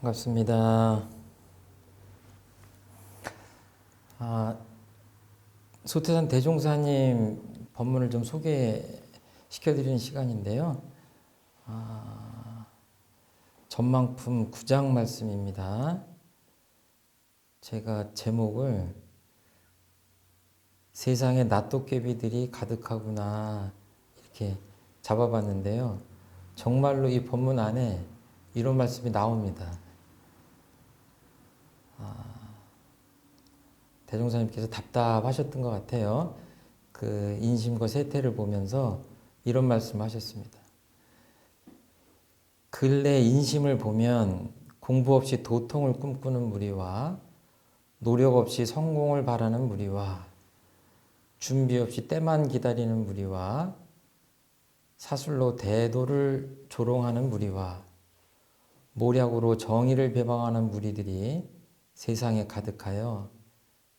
반갑습니다. 소태산 대종사님 법문을 좀 소개시켜드리는 시간인데요. 전망품 9장 말씀입니다. 제가 제목을 세상에 낫도깨비들이 가득하구나 이렇게 잡아봤는데요. 정말로 이 법문 안에 이런 말씀이 나옵니다. 대종사님께서 답답하셨던 것 같아요. 그 인심과 세태를 보면서 이런 말씀을 하셨습니다. 근래 인심을 보면 공부 없이 도통을 꿈꾸는 무리와 노력 없이 성공을 바라는 무리와 준비 없이 때만 기다리는 무리와 사술로 대도를 조롱하는 무리와 모략으로 정의를 배방하는 무리들이 세상에 가득하여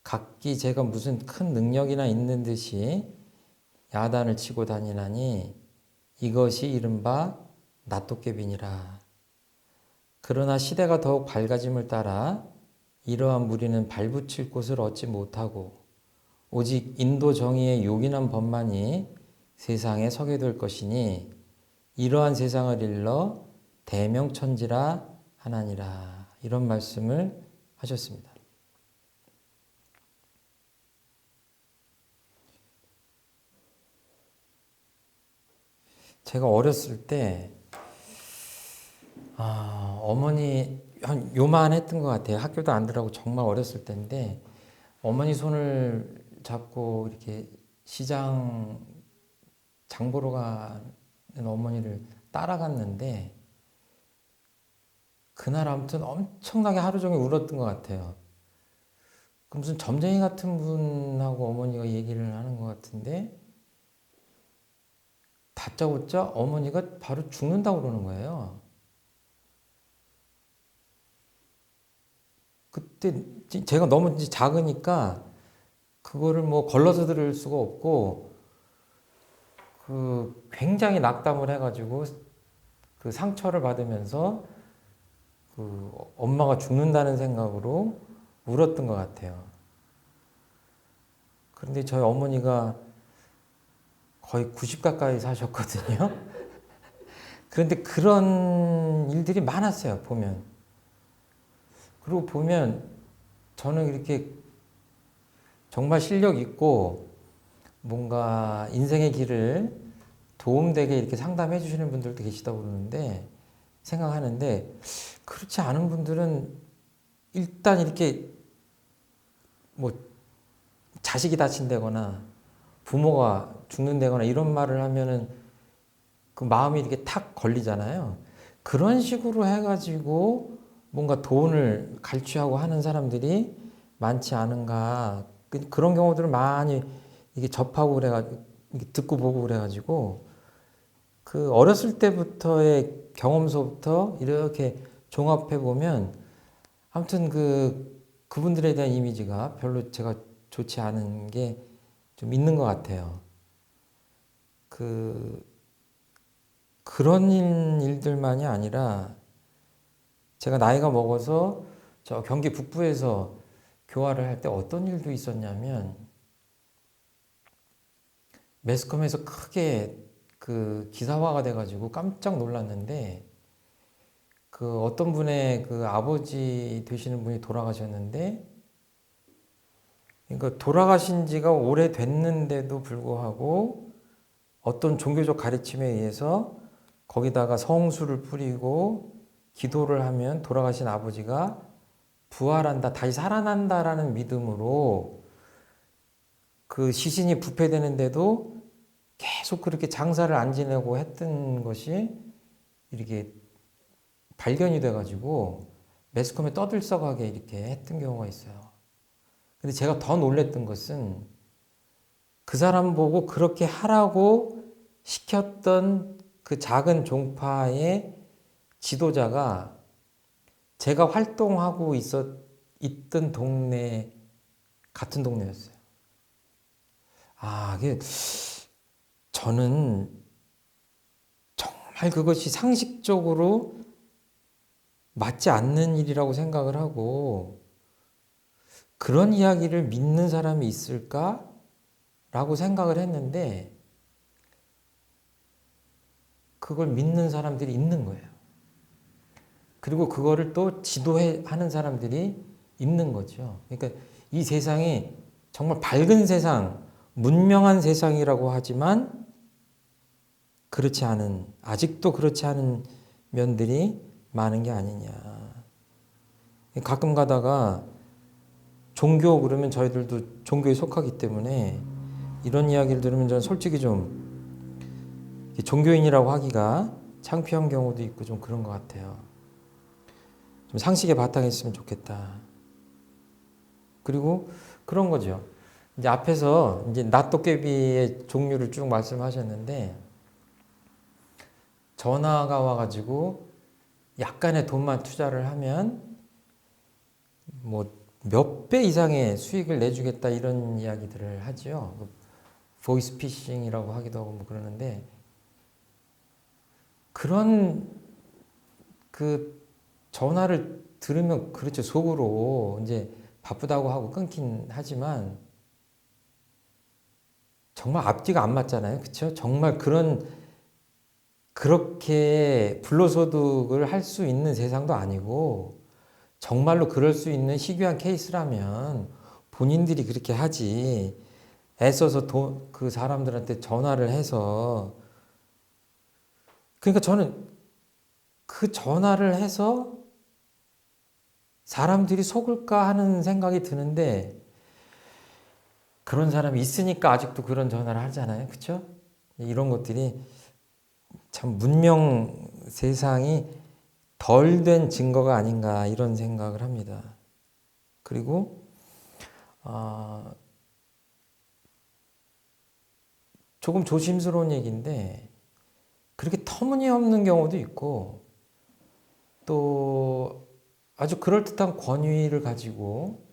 각기 제가 무슨 큰 능력이나 있는 듯이 야단을 치고 다니나니 이것이 이른바 낫도깨비니라. 그러나 시대가 더욱 밝아짐을 따라 이러한 무리는 발붙일 곳을 얻지 못하고 오직 인도 정의의 요긴한 법만이 세상에 서게 될 것이니 이러한 세상을 일러 대명천지라 하나니라. 이런 말씀을 하셨습니다. 제가 어렸을 때 어머니 한 요만했던 것 같아요. 학교도 안 들어가고 정말 어렸을 때인데 어머니 손을 잡고 이렇게 시장 장 보러 가는 어머니를 따라갔는데 그날 아무튼 엄청나게 하루 종일 울었던 것 같아요. 그 무슨 점쟁이 같은 분하고 어머니가 얘기를 하는 것 같은데 다짜고짜 어머니가 바로 죽는다고 그러는 거예요. 그때 제가 너무 작으니까 그거를 뭐 걸러서 들을 수가 없고 그 굉장히 낙담을 해가지고 그 상처를 받으면서 그 엄마가 죽는다는 생각으로 울었던 것 같아요. 그런데 저희 어머니가 거의 90 가까이 사셨거든요. 그런데 그런 일들이 많았어요, 보면. 그리고 보면 저는 이렇게 정말 실력 있고 뭔가 인생의 길을 도움되게 이렇게 상담해 주시는 분들도 계시다고 그러는데 생각하는데 그렇지 않은 분들은 일단 이렇게 뭐 자식이 다친다거나 부모가 죽는다거나 이런 말을 하면은 그 마음이 이렇게 탁 걸리잖아요. 그런 식으로 해가지고 뭔가 돈을 갈취하고 하는 사람들이 많지 않은가. 그런 경우들을 많이 이게 접하고 그래가지고 듣고 보고 그래가지고 그 어렸을 때부터의 경험서부터 이렇게 종합해 보면 아무튼 그분들에 대한 이미지가 별로 제가 좋지 않은 게 좀 있는 것 같아요. 그런 일들만이 아니라 제가 나이가 먹어서 저 경기 북부에서 교화를 할 때 어떤 일도 있었냐면 매스컴에서 크게 그 기사화가 돼가지고 깜짝 놀랐는데 그 어떤 분의 그 아버지 되시는 분이 돌아가셨는데 그러니까 돌아가신 지가 오래됐는데도 불구하고 어떤 종교적 가르침에 의해서 거기다가 성수를 뿌리고 기도를 하면 돌아가신 아버지가 부활한다, 다시 살아난다라는 믿음으로 그 시신이 부패되는데도 계속 그렇게 장사를 안 지내고 했던 것이 이렇게 발견이 돼가지고 매스컴에 떠들썩하게 이렇게 했던 경우가 있어요. 근데 제가 더 놀랬던 것은 그 사람 보고 그렇게 하라고 시켰던 그 작은 종파의 지도자가 제가 활동하고 있던 동네, 같은 동네였어요. 이게 저는 정말 그것이 상식적으로 맞지 않는 일이라고 생각을 하고 그런 이야기를 믿는 사람이 있을까라고 생각을 했는데 그걸 믿는 사람들이 있는 거예요. 그리고 그거를 또 지도하는 사람들이 있는 거죠. 그러니까 이 세상이 정말 밝은 세상, 문명한 세상이라고 하지만 그렇지 않은, 아직도 그렇지 않은 면들이 많은 게 아니냐. 가끔 가다가 종교 그러면 저희들도 종교에 속하기 때문에 이런 이야기를 들으면 저는 솔직히 좀 종교인이라고 하기가 창피한 경우도 있고 좀 그런 것 같아요. 좀 상식에 바탕에 있으면 좋겠다. 그리고 그런 거죠. 이제 앞에서 이제 낫도깨비의 종류를 쭉 말씀하셨는데 전화가 와가지고 약간의 돈만 투자를 하면 뭐 몇 배 이상의 수익을 내주겠다 이런 이야기들을 하죠. 보이스 피싱이라고 하기도 하고 뭐 그러는데 그런 그 전화를 들으면 그렇죠. 속으로 이제 바쁘다고 하고 끊긴 하지만 정말 앞뒤가 안 맞잖아요. 그렇죠? 정말 그렇게 불로소득을 할 수 있는 세상도 아니고 정말로 그럴 수 있는 희귀한 케이스라면 본인들이 그렇게 하지 애써서 그 사람들한테 전화를 해서 그러니까 저는 그 전화를 해서 사람들이 속을까 하는 생각이 드는데 그런 사람이 있으니까 아직도 그런 전화를 하잖아요. 그렇죠? 이런 것들이 참 문명 세상이 덜 된 증거가 아닌가 이런 생각을 합니다. 그리고 조금 조심스러운 얘기인데 그렇게 터무니없는 경우도 있고 또 아주 그럴듯한 권위를 가지고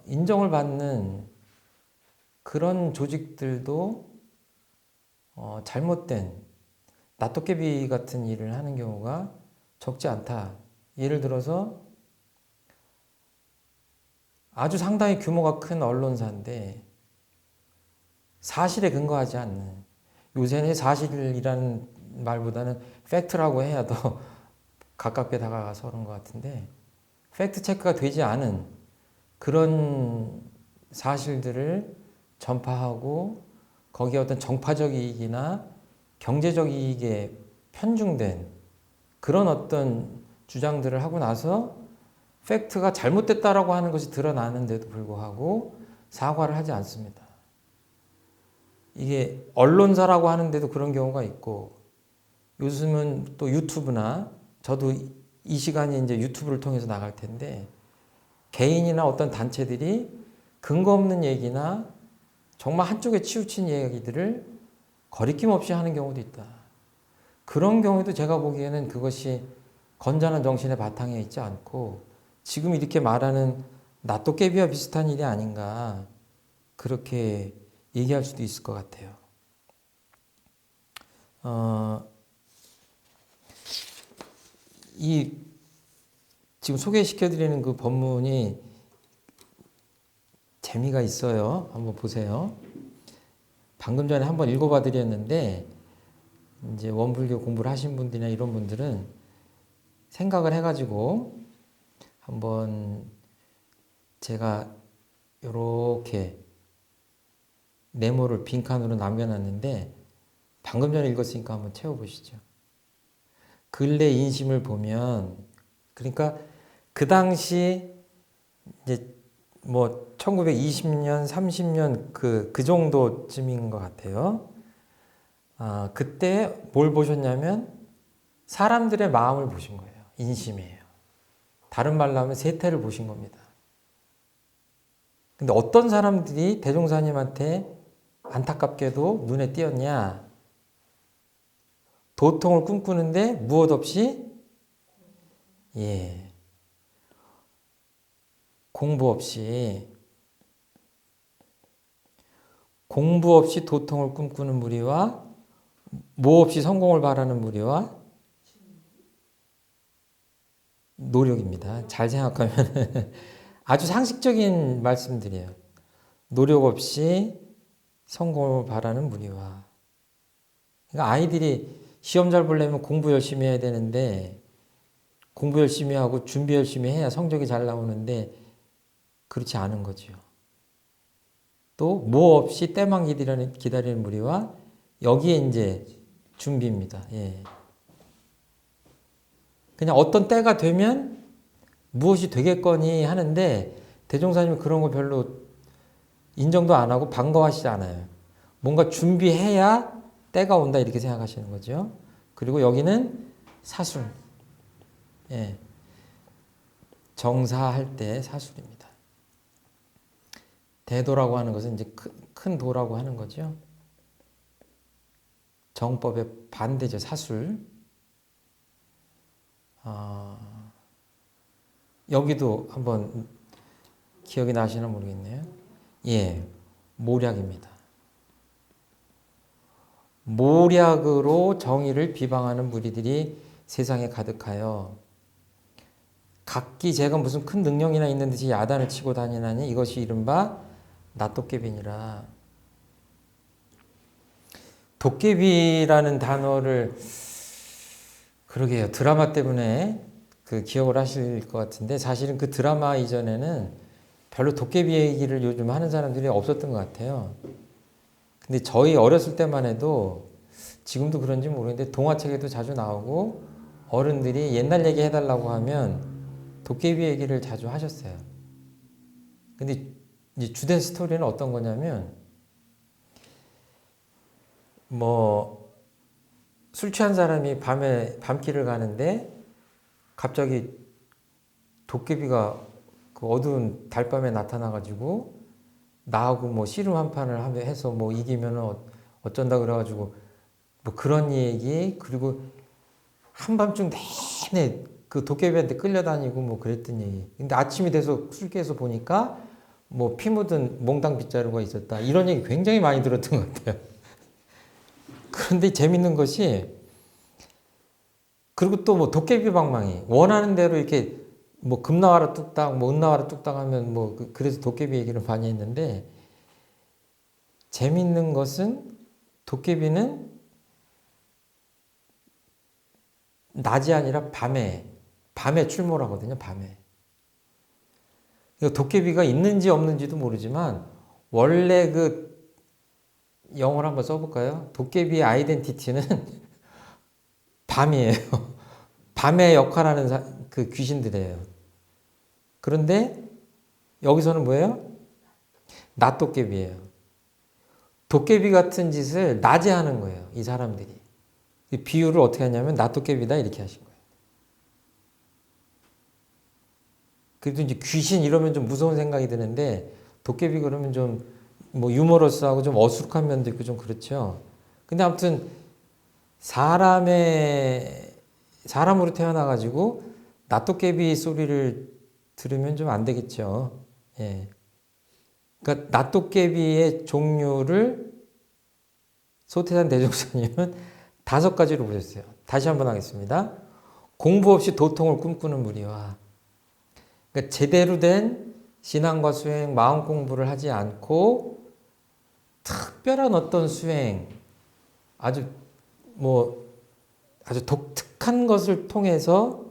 인정을 받는 그런 조직들도 잘못된 낫도깨비 같은 일을 하는 경우가 적지 않다. 예를 들어서 아주 상당히 규모가 큰 언론사인데 사실에 근거하지 않는 요새는 사실이라는 말보다는 팩트라고 해야 더 가깝게 다가가서 그런 것 같은데 팩트 체크가 되지 않은 그런 사실들을 전파하고 거기에 어떤 정파적 이익이나 경제적 이익에 편중된 그런 어떤 주장들을 하고 나서 팩트가 잘못됐다라고 하는 것이 드러나는데도 불구하고 사과를 하지 않습니다. 이게 언론사라고 하는데도 그런 경우가 있고 요즘은 또 유튜브나 저도 이 시간에 이제 유튜브를 통해서 나갈 텐데 개인이나 어떤 단체들이 근거 없는 얘기나 정말 한쪽에 치우친 얘기들을 거리낌 없이 하는 경우도 있다. 그런 경우에도 제가 보기에는 그것이 건전한 정신의 바탕에 있지 않고 지금 이렇게 말하는 낫도깨비와 비슷한 일이 아닌가 그렇게 얘기할 수도 있을 것 같아요. 이 지금 소개시켜드리는 그 본문이 재미가 있어요. 한번 보세요. 방금 전에 한번 읽어봐 드렸는데 이제 원불교 공부를 하신 분들이나 이런 분들은 생각을 해가지고 한번 제가 이렇게 네모를 빈칸으로 남겨놨는데 방금 전에 읽었으니까 한번 채워보시죠. 근래 인심을 보면 그러니까 그 당시 이제 뭐 1920년, 30년 그 정도쯤인 것 같아요. 그때 뭘 보셨냐면 사람들의 마음을 보신 거예요. 인심이에요. 다른 말로 하면 세태를 보신 겁니다. 근데 어떤 사람들이 대종사님한테 안타깝게도 눈에 띄었냐? 도통을 꿈꾸는데 무엇 없이 공부 없이 도통을 꿈꾸는 무리와 뭐 없이 성공을 바라는 무리와 노력입니다. 잘 생각하면 아주 상식적인 말씀들이에요. 노력 없이 성공을 바라는 무리와. 그러니까 아이들이 시험 잘 보려면 공부 열심히 해야 되는데 공부 열심히 하고 준비 열심히 해야 성적이 잘 나오는데 그렇지 않은 거죠. 또 뭐 없이 때만 기다리는 무리와 여기에 이제 준비입니다. 예. 그냥 어떤 때가 되면 무엇이 되겠거니 하는데 대종사님은 그런 거 별로 인정도 안 하고 반가워하시지 않아요. 뭔가 준비해야 때가 온다 이렇게 생각하시는 거죠. 그리고 여기는 사술. 예. 정사할 때 사술입니다. 대도라고 하는 것은 이제 큰 도라고 하는 거죠. 정법의 반대죠. 사술. 여기도 한번 기억이 나시나 모르겠네요. 예, 모략입니다. 모략으로 정의를 비방하는 무리들이 세상에 가득하여 각기 제가 무슨 큰 능력이나 있는 듯이 야단을 치고 다니나니 이것이 이른바 낫도깨비니라. 도깨비라는 단어를 그러게요. 드라마 때문에 그 기억을 하실 것 같은데 사실은 그 드라마 이전에는 별로 도깨비 얘기를 요즘 하는 사람들이 없었던 것 같아요. 근데 저희 어렸을 때만 해도 지금도 그런지 모르겠는데 동화책에도 자주 나오고 어른들이 옛날 얘기 해달라고 하면 도깨비 얘기를 자주 하셨어요. 근데 이제 주된 스토리는 어떤 거냐면 뭐 술 취한 사람이 밤에 밤길을 가는데 갑자기 도깨비가 그 어두운 달밤에 나타나가지고 나하고 뭐 씨름 한 판을 해서 뭐 이기면 어쩐다 그래가지고 뭐 그런 얘기 그리고 한밤중 내내 그 도깨비한테 끌려다니고 뭐 그랬던 얘기. 근데 아침이 돼서 술 깨서 보니까 뭐 피 묻은 몽당 빗자루가 있었다. 이런 얘기 굉장히 많이 들었던 것 같아요. 그런데 재밌는 것이 그리고 또 뭐 도깨비 방망이 원하는 대로 이렇게 뭐 금 나와라 뚝딱 뭐 은 나와라 뚝딱 하면 뭐 그래서 도깨비 얘기를 많이 했는데 재밌는 것은 도깨비는 낮이 아니라 밤에 출몰하거든요. 밤에. 도깨비가 있는지 없는지도 모르지만 원래 그 영어를 한번 써볼까요? 도깨비의 아이덴티티는 밤이에요. 밤에 역할하는 그 귀신들이에요. 그런데 여기서는 뭐예요? 낮도깨비예요. 도깨비 같은 짓을 낮에 하는 거예요. 이 사람들이. 이 비유를 어떻게 하냐면 낮도깨비다 이렇게 하신 거예요. 그래도 이제 귀신 이러면 좀 무서운 생각이 드는데 도깨비 그러면 좀 뭐 유머러스하고 좀 어수룩한 면도 있고 좀 그렇죠. 근데 아무튼 사람으로 태어나가지고 낫도깨비 소리를 들으면 좀 안 되겠죠. 예. 그러니까 낫도깨비의 종류를 소태산 대종사님은 5가지로 보셨어요. 다시 한번 하겠습니다. 공부 없이 도통을 꿈꾸는 무리와 그러니까 제대로 된 신앙과 수행, 마음 공부를 하지 않고 특별한 어떤 수행, 아주 독특한 것을 통해서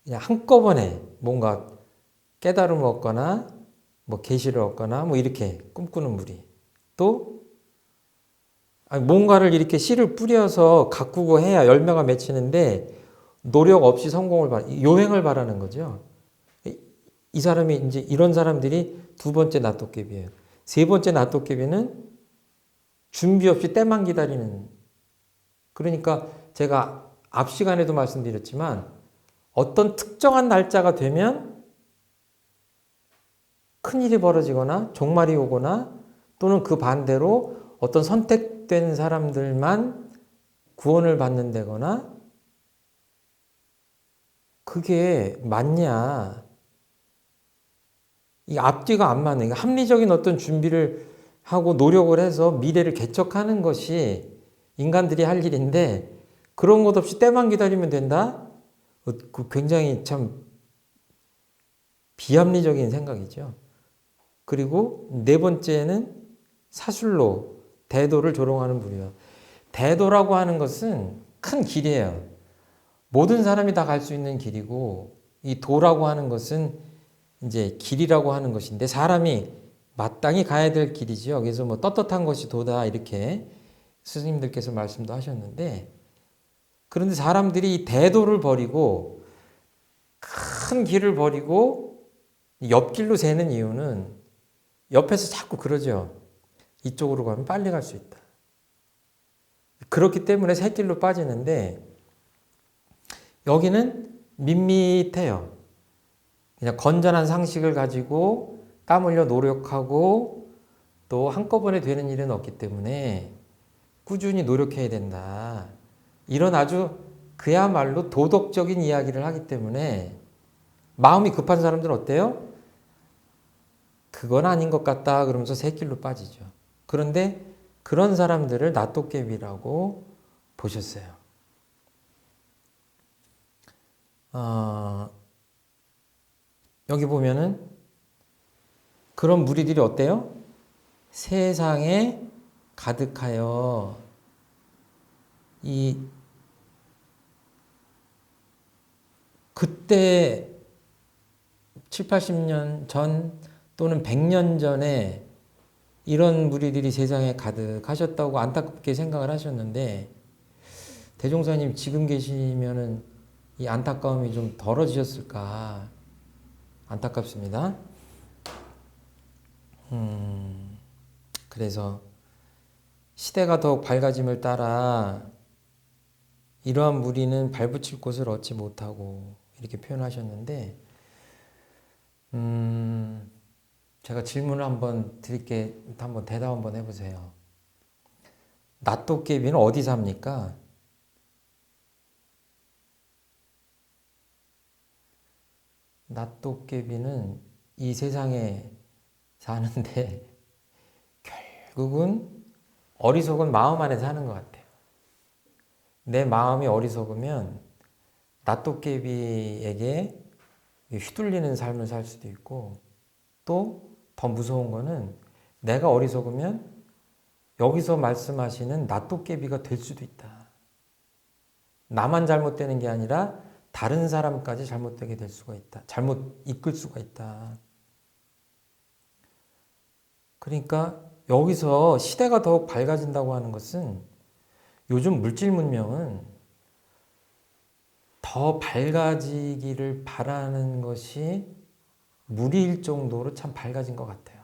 그냥 한꺼번에 뭔가 깨달음을 얻거나 뭐 계시를 얻거나 뭐 이렇게 꿈꾸는 무리. 또 뭔가를 이렇게 씨를 뿌려서 가꾸고 해야 열매가 맺히는데 노력 없이 요행을 바라는 거죠. 이 사람이 이제 이런 사람들이 2번째 낫도깨비예요. 3번째 낫도깨비는 준비 없이 때만 기다리는. 그러니까 제가 앞 시간에도 말씀드렸지만 어떤 특정한 날짜가 되면 큰일이 벌어지거나 종말이 오거나 또는 그 반대로 어떤 선택된 사람들만 구원을 받는다거나 그게 맞냐. 이 앞뒤가 안 맞는, 합리적인 어떤 준비를 하고 노력을 해서 미래를 개척하는 것이 인간들이 할 일인데 그런 것 없이 때만 기다리면 된다? 그 굉장히 참 비합리적인 생각이죠. 그리고 네 번째는 사술로 대도를 조롱하는 무리요. 대도라고 하는 것은 큰 길이에요. 모든 사람이 다 갈 수 있는 길이고 이 도라고 하는 것은 이제 길이라고 하는 것인데 사람이 마땅히 가야 될 길이지요. 그래서 뭐 떳떳한 것이 도다 이렇게 스님들께서 말씀도 하셨는데 그런데 사람들이 이 대도를 버리고 큰 길을 버리고 옆길로 새는 이유는 옆에서 자꾸 그러죠. 이쪽으로 가면 빨리 갈 수 있다. 그렇기 때문에 새길로 빠지는데 여기는 밋밋해요. 그냥 건전한 상식을 가지고 땀 흘려 노력하고 또 한꺼번에 되는 일은 없기 때문에 꾸준히 노력해야 된다. 이런 아주 그야말로 도덕적인 이야기를 하기 때문에 마음이 급한 사람들은 어때요? 그건 아닌 것 같다 그러면서 새길로 빠지죠. 그런데 그런 사람들을 낫도깨비라고 보셨어요. 여기 보면은 그런 무리들이 어때요? 세상에 가득하여 그때 7, 80년 전 또는 100년 전에 이런 무리들이 세상에 가득하셨다고 안타깝게 생각을 하셨는데 대종사님 지금 계시면은 이 안타까움이 좀 덜어지셨을까 안타깝습니다. 그래서 시대가 더욱 밝아짐을 따라 이러한 무리는 발붙일 곳을 얻지 못하고 이렇게 표현하셨는데 제가 질문을 한번 드릴게 한번 대답 한번 해보세요. 낫도깨비는 어디 삽니까? 낫도깨비는 이 세상에 사는데 결국은 어리석은 마음 안에 사는 것 같아요. 내 마음이 어리석으면 낫도깨비에게 휘둘리는 삶을 살 수도 있고 또 더 무서운 거는 내가 어리석으면 여기서 말씀하시는 낫도깨비가 될 수도 있다. 나만 잘못되는 게 아니라 다른 사람까지 잘못되게 될 수가 있다. 잘못 이끌 수가 있다. 그러니까 여기서 시대가 더욱 밝아진다고 하는 것은 요즘 물질 문명은 더 밝아지기를 바라는 것이 무리일 정도로 참 밝아진 것 같아요.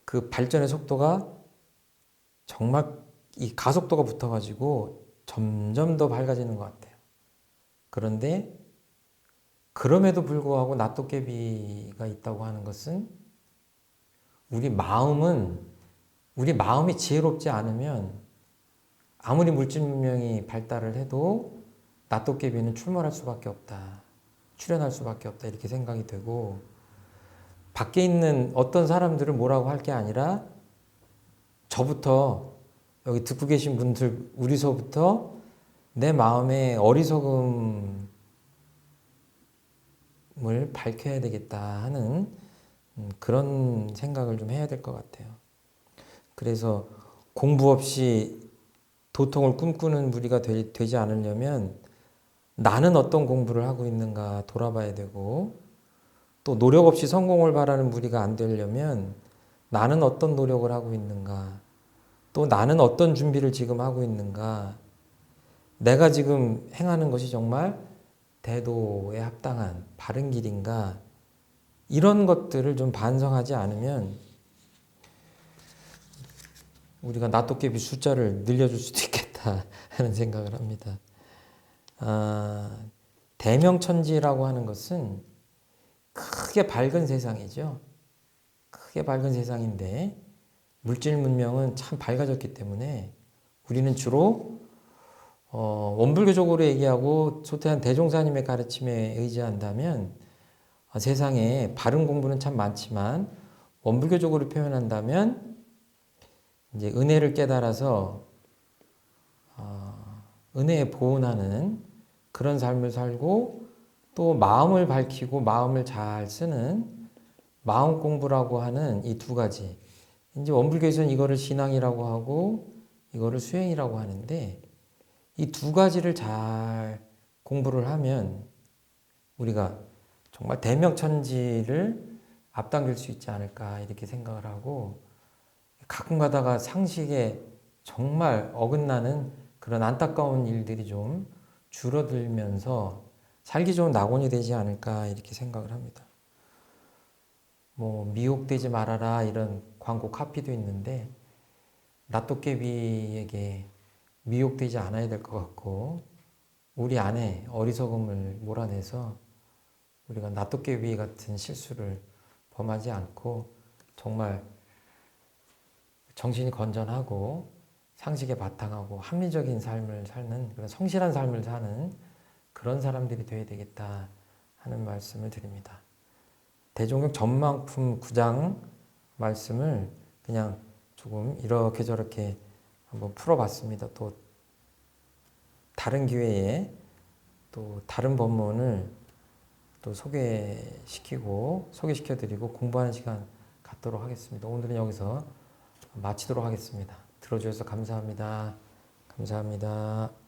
그 발전의 속도가 정말 이 가속도가 붙어가지고 점점 더 밝아지는 것 같아요. 그런데 그럼에도 불구하고 낫도깨비가 있다고 하는 것은 우리 마음이 지혜롭지 않으면 아무리 물질 문명이 발달을 해도 낫도깨비는 출몰할 수밖에 없다. 출현할 수밖에 없다. 이렇게 생각이 되고 밖에 있는 어떤 사람들을 뭐라고 할 게 아니라 저부터 여기 듣고 계신 분들 우리서부터 내 마음의 어리석음을 밝혀야 되겠다 하는 그런 생각을 좀 해야 될 것 같아요. 그래서 공부 없이 도통을 꿈꾸는 무리가 되지 않으려면 나는 어떤 공부를 하고 있는가 돌아봐야 되고 또 노력 없이 성공을 바라는 무리가 안 되려면 나는 어떤 노력을 하고 있는가 또 나는 어떤 준비를 지금 하고 있는가 내가 지금 행하는 것이 정말 대도에 합당한 바른 길인가 이런 것들을 좀 반성하지 않으면 우리가 낫도깨비 숫자를 늘려줄 수도 있겠다 하는 생각을 합니다. 대명천지라고 하는 것은 크게 밝은 세상이죠. 크게 밝은 세상인데 물질 문명은 참 밝아졌기 때문에 우리는 주로 원불교적으로 얘기하고 소태한 대종사님의 가르침에 의지한다면 세상에 바른 공부는 참 많지만 원불교적으로 표현한다면 이제 은혜를 깨달아서 은혜에 보은하는 그런 삶을 살고 또 마음을 밝히고 마음을 잘 쓰는 마음 공부라고 하는 이 두 가지. 이제 원불교에서는 이거를 신앙이라고 하고 이거를 수행이라고 하는데 이 두 가지를 잘 공부를 하면 우리가 정말 대명천지를 앞당길 수 있지 않을까 이렇게 생각을 하고 가끔 가다가 상식에 정말 어긋나는 그런 안타까운 일들이 좀 줄어들면서 살기 좋은 낙원이 되지 않을까 이렇게 생각을 합니다. 뭐 미혹되지 말아라 이런 광고 카피도 있는데 낫도깨비에게 미혹되지 않아야 될 것 같고 우리 안에 어리석음을 몰아내서 우리가 낫도깨비 같은 실수를 범하지 않고 정말 정신이 건전하고 상식에 바탕하고 합리적인 삶을 사는 그런 성실한 삶을 사는 그런 사람들이 되어야 되겠다 하는 말씀을 드립니다. 대종경 전망품 9장 말씀을 그냥 조금 이렇게 저렇게 한번 풀어봤습니다. 또 다른 기회에 또 다른 법문을 또 소개시켜드리고 공부하는 시간 갖도록 하겠습니다. 오늘은 여기서 마치도록 하겠습니다. 들어주셔서 감사합니다. 감사합니다.